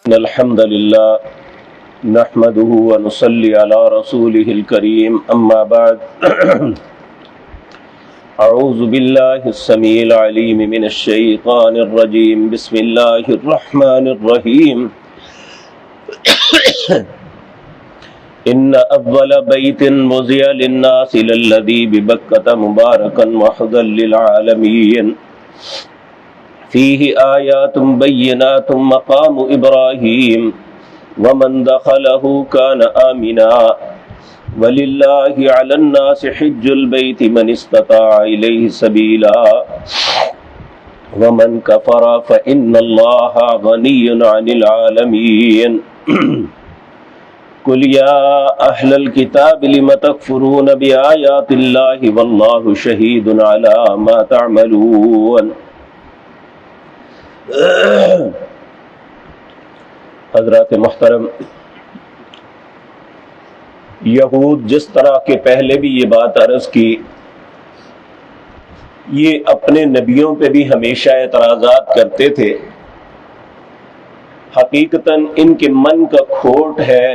الحمد لله نحمده ونصلي على رسوله الكريم أما بعد أعوذ بالله السميع العليم من الشيطان الرجيم بسم الله الرحمن الرحيم إن أول بيت وضع للناس للذي ببكة مباركا وهدى للعالمين فيه آيات بينات مقام إبراهيم ومن دخله كان آمنا ولله على الناس حج البيت من استطاع إليه سبيلا ومن كفر فإن الله غني عن العالمين قل يا أهل الكتاب لم تكفرون بآيات الله والله شهيد على ما تعملون۔ حضرات محترم، یہود جس طرح کے پہلے بھی یہ بات عرض کی، یہ اپنے نبیوں پہ بھی ہمیشہ اعتراضات کرتے تھے۔ حقیقتاً ان کے من کا کھوٹ ہے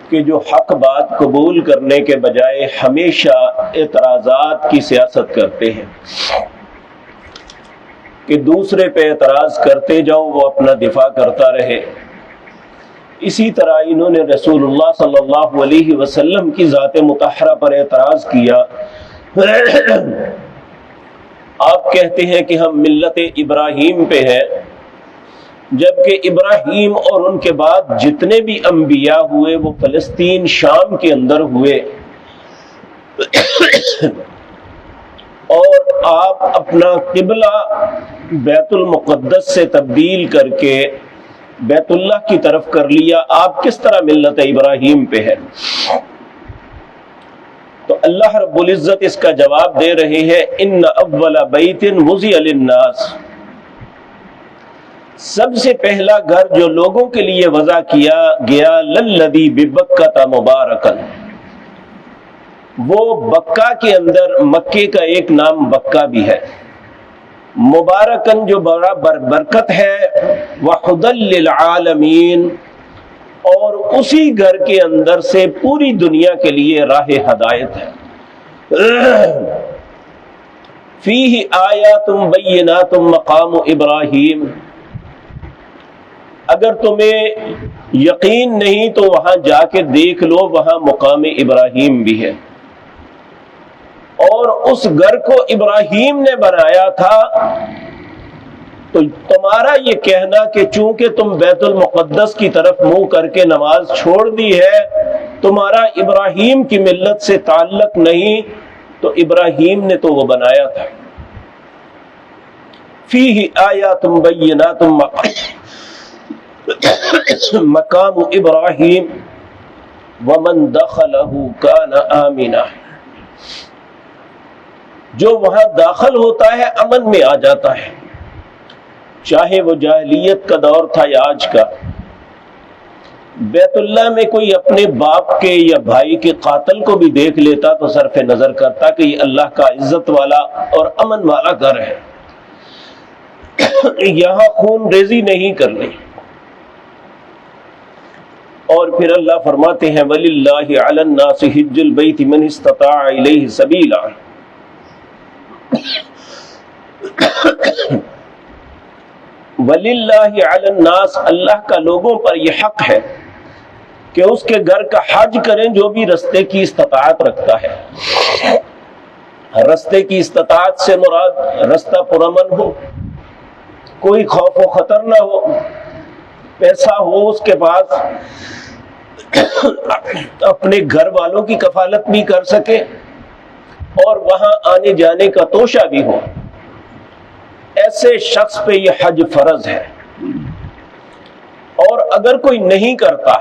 کہ جو حق بات قبول کرنے کے بجائے ہمیشہ اعتراضات کی سیاست کرتے ہیں کہ دوسرے پہ اعتراض کرتے جاؤ، وہ اپنا دفاع کرتا رہے۔ اسی طرح انہوں نے رسول اللہ صلی اللہ علیہ وسلم کی ذات مطہرہ پر اعتراض کیا۔ آپ کہتے ہیں کہ ہم ملت ابراہیم پہ ہیں، جبکہ ابراہیم اور ان کے بعد جتنے بھی انبیاء ہوئے وہ فلسطین شام کے اندر ہوئے، اور آپ اپنا قبلہ بیت المقدس سے تبدیل کر کے بیت اللہ کی طرف کر لیا۔ آپ کس طرح ملت ابراہیم پہ ہے؟ تو اللہ رب العزت اس کا جواب دے رہے ہیں، ان اول بیت وضع للناس، سب سے پہلا گھر جو لوگوں کے لیے وضع کیا گیا، للذی ببکۃ مبارکا، وہ بکہ کے اندر، مکے کا ایک نام بکہ بھی ہے، مبارکن جو بڑا برکت ہے، وہدی للعالمین، اور اسی گھر کے اندر سے پوری دنیا کے لیے راہ ہدایت ہے۔ فیہ آیات بینات مقام ابراہیم، اگر تمہیں یقین نہیں تو وہاں جا کے دیکھ لو، وہاں مقام ابراہیم بھی ہے، اور اس گھر کو ابراہیم نے بنایا تھا۔ تو تمہارا یہ کہنا کہ چونکہ تم بیت المقدس کی طرف منہ کر کے نماز چھوڑ دی ہے، تمہارا ابراہیم کی ملت سے تعلق نہیں، تو ابراہیم نے تو وہ بنایا تھا۔ فیہ آیات بینات مقام ابراہیم ومن دخلہ کان آمنا، جو وہاں داخل ہوتا ہے امن میں آ جاتا ہے، چاہے وہ جاہلیت کا دور تھا یا آج کا۔ بیت اللہ میں کوئی اپنے باپ کے یا بھائی کے قاتل کو بھی دیکھ لیتا تو صرف نظر کرتا کہ یہ اللہ کا عزت والا اور امن والا گھر ہے، یہاں خون ریزی نہیں کرنی۔ اور پھر اللہ فرماتے ہیں، وَلِلَّهِ عَلَى النَّاسِ حِجُّ الْبَيْتِ مَنِ اسْتَطَاعَ إِلَيْهِ سَبِيلًا، وَلِلَّهِ عَلَى النَّاسِ، اللہ کا لوگوں پر یہ حق ہے کہ اس کے گھر کا حج کریں جو بھی رستے کی استطاعت رکھتا ہے۔ رستے کی استطاعت سے مراد رستہ پرامن ہو، کوئی خوف و خطر نہ ہو، پیسہ ہو اس کے پاس، اپنے گھر والوں کی کفالت بھی کر سکے اور وہاں آنے جانے کا توشہ بھی ہو، ایسے شخص پہ یہ حج فرض ہے۔ اور اگر کوئی نہیں کرتا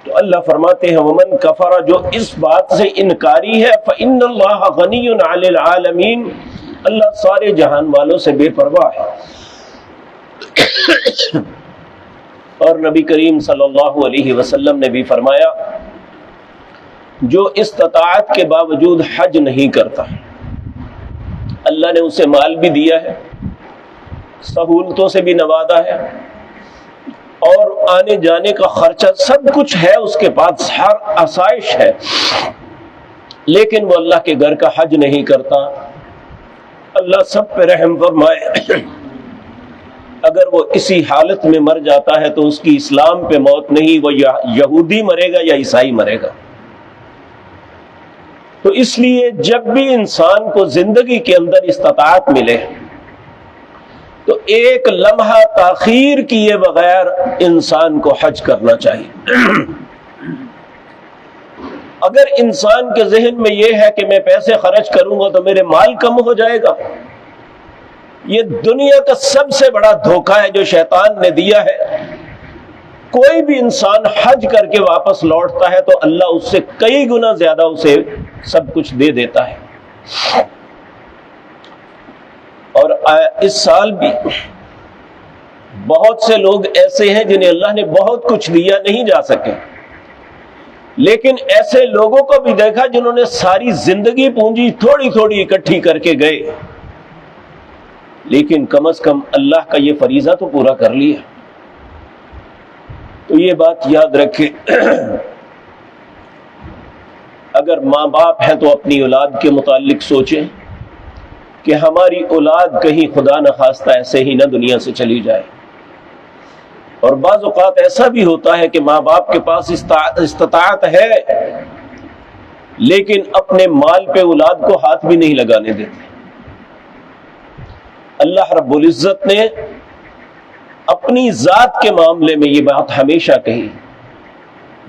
تو اللہ فرماتے ہیں، ومن کفر، جو اس بات سے انکاری ہے، فإن اللہ غنی عن العالمین، اللہ سارے جہان والوں سے بے پرواہ ہے۔ اور نبی کریم صلی اللہ علیہ وسلم نے بھی فرمایا، جو استطاعت کے باوجود حج نہیں کرتا، اللہ نے اسے مال بھی دیا ہے، سہولتوں سے بھی نوازا ہے، اور آنے جانے کا خرچہ سب کچھ ہے اس کے پاس، ہر آسائش ہے، لیکن وہ اللہ کے گھر کا حج نہیں کرتا۔ اللہ سب پہ رحم فرمائے۔ اگر وہ اسی حالت میں مر جاتا ہے تو اس کی اسلام پہ موت نہیں، وہ یہودی مرے گا یا عیسائی مرے گا۔ تو اس لیے جب بھی انسان کو زندگی کے اندر استطاعت ملے تو ایک لمحہ تاخیر کیے بغیر انسان کو حج کرنا چاہیے۔ اگر انسان کے ذہن میں یہ ہے کہ میں پیسے خرچ کروں گا تو میرے مال کم ہو جائے گا، یہ دنیا کا سب سے بڑا دھوکہ ہے جو شیطان نے دیا ہے۔ کوئی بھی انسان حج کر کے واپس لوٹتا ہے تو اللہ اس سے کئی گنا زیادہ اسے سب کچھ دے دیتا ہے۔ اور اس سال بھی بہت سے لوگ ایسے ہیں جنہیں اللہ نے بہت کچھ دیا، نہیں جا سکے، لیکن ایسے لوگوں کو بھی دیکھا جنہوں نے ساری زندگی پونجی تھوڑی تھوڑی اکٹھی کر کے گئے، لیکن کم از کم اللہ کا یہ فریضہ تو پورا کر لیا۔ تو یہ بات یاد رکھیں، اگر ماں باپ ہیں تو اپنی اولاد کے متعلق سوچیں کہ ہماری اولاد کہیں خدا نخواستہ ایسے ہی نہ دنیا سے چلی جائے۔ اور بعض اوقات ایسا بھی ہوتا ہے کہ ماں باپ کے پاس استطاعت ہے لیکن اپنے مال پہ اولاد کو ہاتھ بھی نہیں لگانے دیتے۔ اللہ رب العزت نے اپنی ذات کے معاملے میں یہ بات ہمیشہ کہی،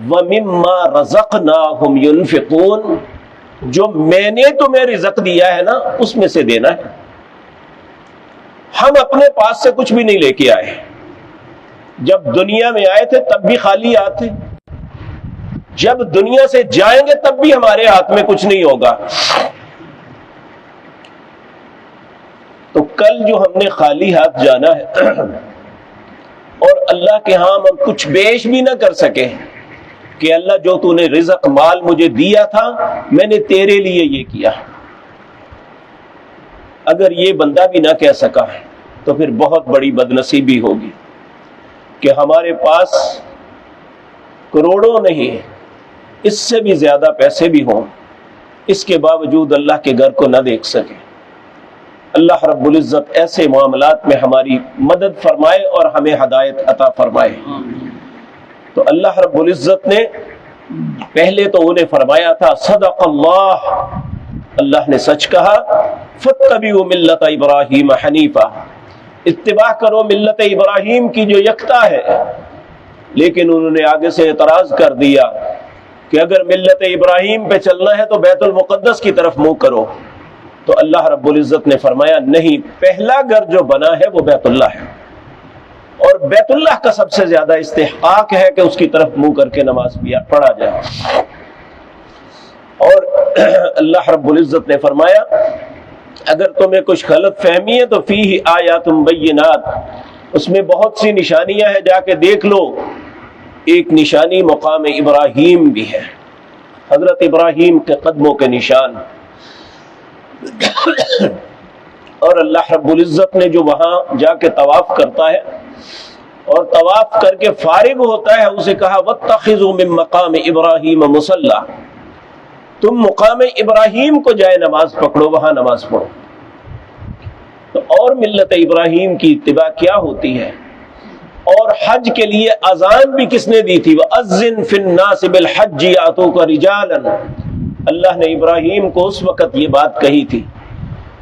وَمِمَّا رَزَقْنَاهُمْ يُنْفِقُونَ، جو میں نے تمہیں رزق دیا ہے نا اس میں سے دینا ہے۔ ہم اپنے پاس سے کچھ بھی نہیں لے کے آئے، جب دنیا میں آئے تھے تب بھی خالی آتے، جب دنیا سے جائیں گے تب بھی ہمارے ہاتھ میں کچھ نہیں ہوگا۔ تو کل جو ہم نے خالی ہاتھ جانا ہے اور اللہ کے ہاں ہم کچھ بیش بھی نہ کر سکے کہ اللہ جو تو نے رزق مال مجھے دیا تھا میں نے تیرے لیے یہ کیا، اگر یہ بندہ بھی نہ کہہ سکا تو پھر بہت بڑی بدنصیبی ہوگی کہ ہمارے پاس کروڑوں نہیں اس سے بھی زیادہ پیسے بھی ہوں، اس کے باوجود اللہ کے گھر کو نہ دیکھ سکے۔ اللہ رب العزت ایسے معاملات میں ہماری مدد فرمائے اور ہمیں ہدایت عطا فرمائے۔ تو اللہ رب العزت نے پہلے تو انہیں فرمایا تھا صدق اللہ، اللہ نے سچ کہا، فاتبعوا ملت ابراہیم حنیفا، اتباع کرو ملت ابراہیم کی جو یکتا ہے۔ لیکن انہوں نے آگے سے اعتراض کر دیا کہ اگر ملت ابراہیم پہ چلنا ہے تو بیت المقدس کی طرف منہ کرو۔ تو اللہ رب العزت نے فرمایا نہیں، پہلا گھر جو بنا ہے وہ بیت اللہ ہے، اور بیت اللہ کا سب سے زیادہ استحقاق ہے کہ اس کی طرف منہ کر کے نماز پڑھا جائے۔ اور اللہ رب العزت نے فرمایا اگر تمہیں کچھ غلط فہمی ہے تو فیہ آیات بینات، اس میں بہت سی نشانیاں ہیں، جا کے دیکھ لو۔ ایک نشانی مقام ابراہیم بھی ہے، حضرت ابراہیم کے قدموں کے نشان۔ اور اللہ رب العزت نے جو وہاں جا کے طواف کرتا ہے اور طواف کر کے فارغ ہوتا ہے اسے کہا واتخذوا من مقام ابراہیم مصلی، تم مقام ابراہیم کو جائے نماز پکڑو، وہاں نماز پڑھو۔ تو اور ملت ابراہیم کی اتباع کیا ہوتی ہے؟ اور حج کے لیے اذان بھی کس نے دی تھی؟ وَأَذِّن فِي النَّاسِ بِالْحَجِّ يَأْتُوكَ رِجَالًا، اللہ نے ابراہیم کو اس وقت یہ بات کہی تھی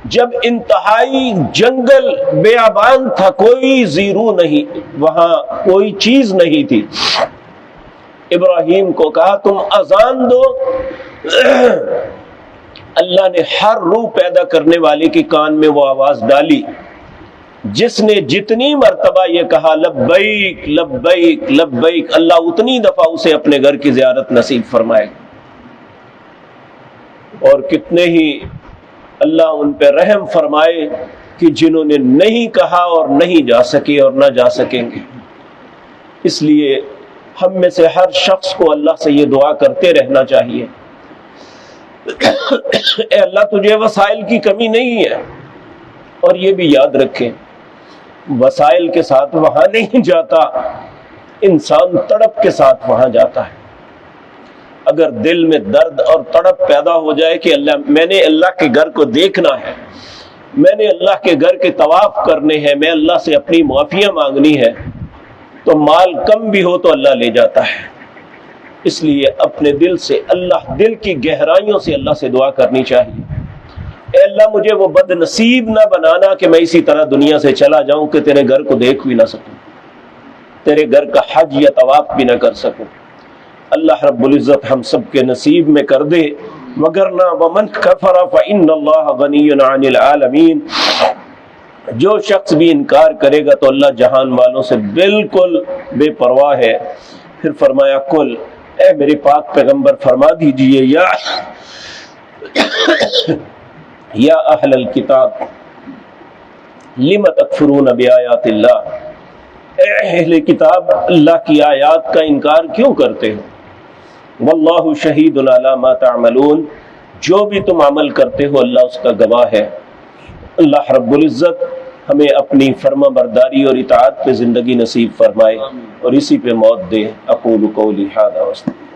جب انتہائی جنگل بیابان تھا، کوئی زیرو نہیں، وہاں کوئی چیز نہیں تھی۔ ابراہیم کو کہا تم اذان دو۔ اللہ نے ہر روح پیدا کرنے والے کے کان میں وہ آواز ڈالی، جس نے جتنی مرتبہ یہ کہا لبیک لبیک لبیک، اللہ اتنی دفعہ اسے اپنے گھر کی زیارت نصیب فرمائے گا۔ اور کتنے ہی اللہ ان پہ رحم فرمائے کہ جنہوں نے نہیں کہا اور نہیں جا سکے اور نہ جا سکیں گے۔ اس لیے ہم میں سے ہر شخص کو اللہ سے یہ دعا کرتے رہنا چاہیے، اے اللہ تجھے وسائل کی کمی نہیں ہے۔ اور یہ بھی یاد رکھیں وسائل کے ساتھ وہاں نہیں جاتا انسان تڑپ کے ساتھ وہاں جاتا ہے۔ اگر دل میں درد اور تڑپ پیدا ہو جائے کہ میں نے اللہ کے گھر کو دیکھنا ہے، میں نے اللہ کے گھر کے طواف کرنے ہیں، میں اللہ سے اپنی معافیاں مانگنی ہے، تو مال کم بھی ہو تو اللہ لے جاتا ہے۔ اس لیے اپنے دل سے دل کی گہرائیوں سے اللہ سے دعا کرنی چاہیے، اے اللہ مجھے وہ بد نصیب نہ بنانا کہ میں اسی طرح دنیا سے چلا جاؤں کہ تیرے گھر کو دیکھ بھی نہ سکوں، تیرے گھر کا حج یا طواف بھی نہ کر سکوں۔ اللہ رب العزت ہم سب کے نصیب میں کر دے، وگرنہ ومن کفر فإن اللہ غنی عن العالمین، جو شخص بھی انکار کرے گا تو اللہ جہان والوں سے بالکل بے پرواہ ہے۔ پھر فرمایا کل، اے میرے پاک پیغمبر فرما دیجئے، یا اہل الکتاب لم تکفرون بآیات اللہ، اے اہل کتاب اللہ کی آیات کا انکار کیوں کرتے ہو؟ واللہ شہید علی ما تعملون، جو بھی تم عمل کرتے ہو اللہ اس کا گواہ ہے۔ اللہ رب العزت ہمیں اپنی فرما برداری اور اطاعت پہ زندگی نصیب فرمائے اور اسی پہ موت دے۔ اقول قولی ھذا واستغفر